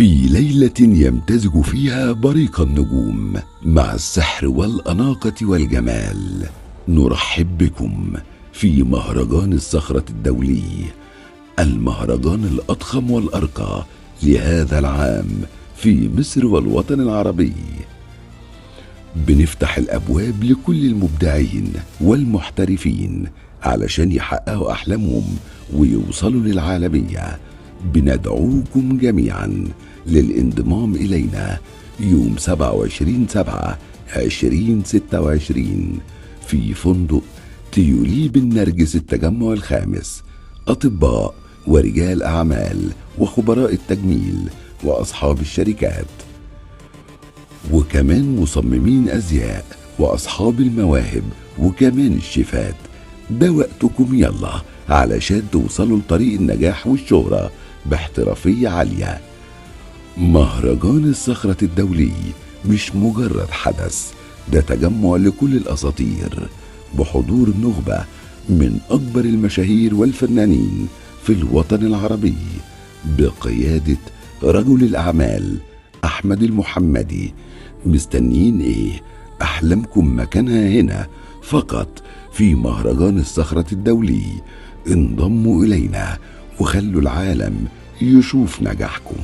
في ليلة يمتزج فيها بريق النجوم مع السحر والأناقة والجمال، نرحب بكم في مهرجان الصخرة الدولي، المهرجان الأضخم والأرقى لهذا العام في مصر والوطن العربي. بنفتح الأبواب لكل المبدعين والمحترفين علشان يحققوا أحلامهم ويوصلوا للعالمية. بندعوكم جميعا للانضمام إلينا يوم 27/7/2026 في فندق تيوليب النرجس التجمع الخامس. أطباء ورجال أعمال وخبراء التجميل وأصحاب الشركات، وكمان مصممين أزياء وأصحاب المواهب وكمان الشيفات. ده وقتكم، يلا علشان توصلوا لطريق النجاح والشهرة باحترافية عالية. مهرجان الصخرة الدولي مش مجرد حدث، ده تجمع لكل الأساطير بحضور نخبة من أكبر المشاهير والفنانين في الوطن العربي بقيادة رجل الأعمال أحمد المحمدي. مستنيين إيه؟ أحلامكم مكانها هنا فقط في مهرجان الصخرة الدولي. انضموا إلينا وخلوا العالم يشوف نجاحكم.